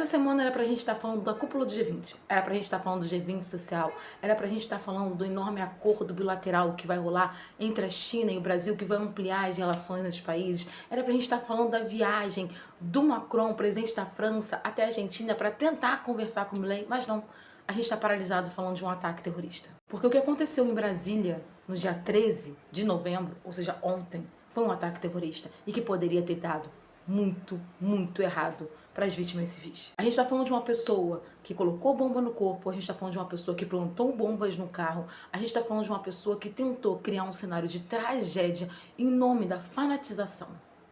Essa semana era pra gente estar falando da cúpula do G20, era pra gente estar falando do G20 social, era pra gente estar falando do enorme acordo bilateral que vai rolar entre a China e o Brasil, que vai ampliar as relações entre os países, era pra gente estar falando da viagem do Macron, presidente da França, até a Argentina para tentar conversar com o Milei, mas não, a gente está paralisado falando de um ataque terrorista. Porque o que aconteceu em Brasília no dia 13 de novembro, ou seja, ontem, foi um ataque terrorista e que poderia ter dado muito errado para as vítimas civis. A gente está falando de uma pessoa que colocou bomba no corpo, a gente está falando de uma pessoa que plantou bombas no carro, a gente está falando de uma pessoa que tentou criar um cenário de tragédia em nome da fanatização.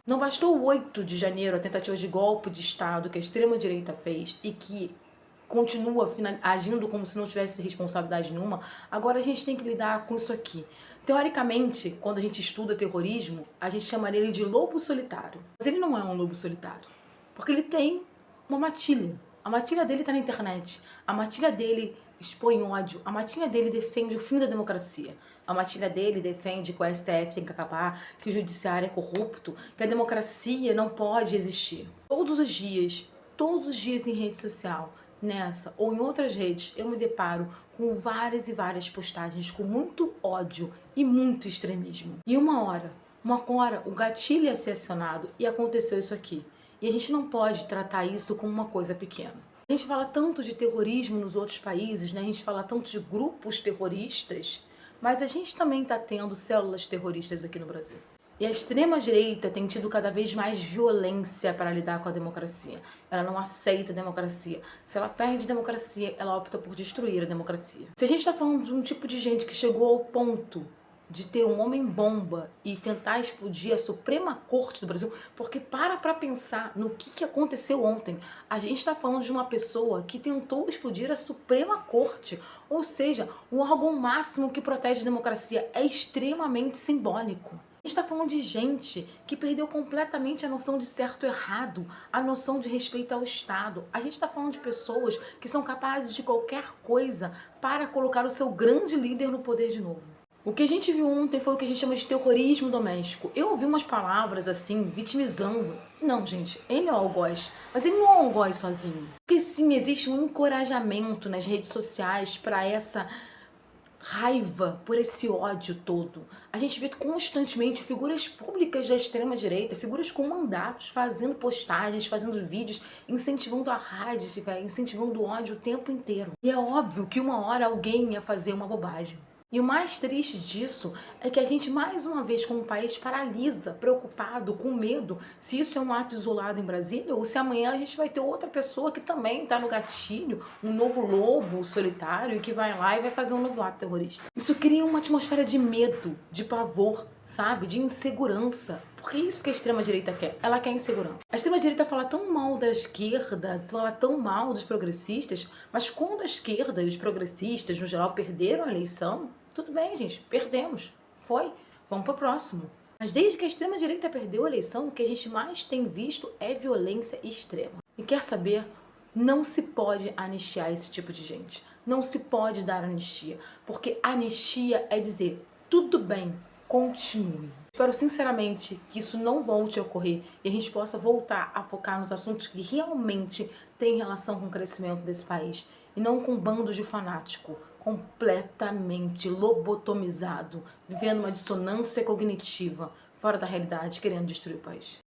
Não bastou o 8 de janeiro, a tentativa de golpe de Estado que a extrema-direita fez e que continua agindo como se não tivesse responsabilidade nenhuma, agora a gente tem que lidar com isso aqui. Teoricamente, quando a gente estuda terrorismo, a gente chamaria ele de lobo solitário. Mas ele não é um lobo solitário, porque ele tem uma matilha. A matilha dele está na internet, a matilha dele expõe ódio, a matilha dele defende o fim da democracia. A matilha dele defende que o STF tem que acabar, que o judiciário é corrupto, que a democracia não pode existir. Todos os dias em rede social, nessa ou em outras redes, eu me deparo com várias e várias postagens com muito ódio e muito extremismo. E uma hora o gatilho ia ser acionado e aconteceu isso aqui. E a gente não pode tratar isso como uma coisa pequena. A gente fala tanto de terrorismo nos outros países, né? A gente fala tanto de grupos terroristas, mas a gente também está tendo células terroristas aqui no Brasil. E a extrema-direita tem tido cada vez mais violência para lidar com a democracia. Ela não aceita a democracia. Se ela perde a democracia, ela opta por destruir a democracia. Se a gente está falando de um tipo de gente que chegou ao ponto de ter um homem-bomba e tentar explodir a Suprema Corte do Brasil, porque para pensar no que aconteceu ontem. A gente está falando de uma pessoa que tentou explodir a Suprema Corte, ou seja, o órgão máximo que protege a democracia. É extremamente simbólico. A gente está falando de gente que perdeu completamente a noção de certo e errado, a noção de respeito ao Estado. A gente está falando de pessoas que são capazes de qualquer coisa para colocar o seu grande líder no poder de novo. O que a gente viu ontem foi o que a gente chama de terrorismo doméstico. Eu ouvi umas palavras assim, vitimizando. Não, gente, ele é o algoz, mas ele não é o algoz sozinho. Porque sim, existe um encorajamento nas redes sociais para essa raiva, por esse ódio todo. A gente vê constantemente figuras públicas da extrema-direita, figuras com mandatos, fazendo postagens, fazendo vídeos, incentivando a raiva, incentivando o ódio o tempo inteiro. E é óbvio que uma hora alguém ia fazer uma bobagem. E o mais triste disso é que a gente, mais uma vez, como país, paralisa, preocupado, com medo, se isso é um ato isolado em Brasília ou se amanhã a gente vai ter outra pessoa que também está no gatilho, um novo lobo solitário, e que vai lá e vai fazer um novo ato terrorista. Isso cria uma atmosfera de medo, de pavor, sabe? De insegurança. Porque é isso que a extrema-direita quer. Ela quer insegurança. A extrema-direita fala tão mal da esquerda, fala tão mal dos progressistas, mas quando a esquerda e os progressistas, no geral, perderam a eleição, tudo bem, gente, perdemos. Foi, vamos pro próximo. Mas desde que a extrema-direita perdeu a eleição, o que a gente mais tem visto é violência extrema. E quer saber? Não se pode anistiar esse tipo de gente. Não se pode dar anistia. Porque anistia é dizer, tudo bem, continue. Espero sinceramente que isso não volte a ocorrer e a gente possa voltar a focar nos assuntos que realmente têm relação com o crescimento desse país e não com um bando de fanático completamente lobotomizado, vivendo uma dissonância cognitiva fora da realidade, querendo destruir o país.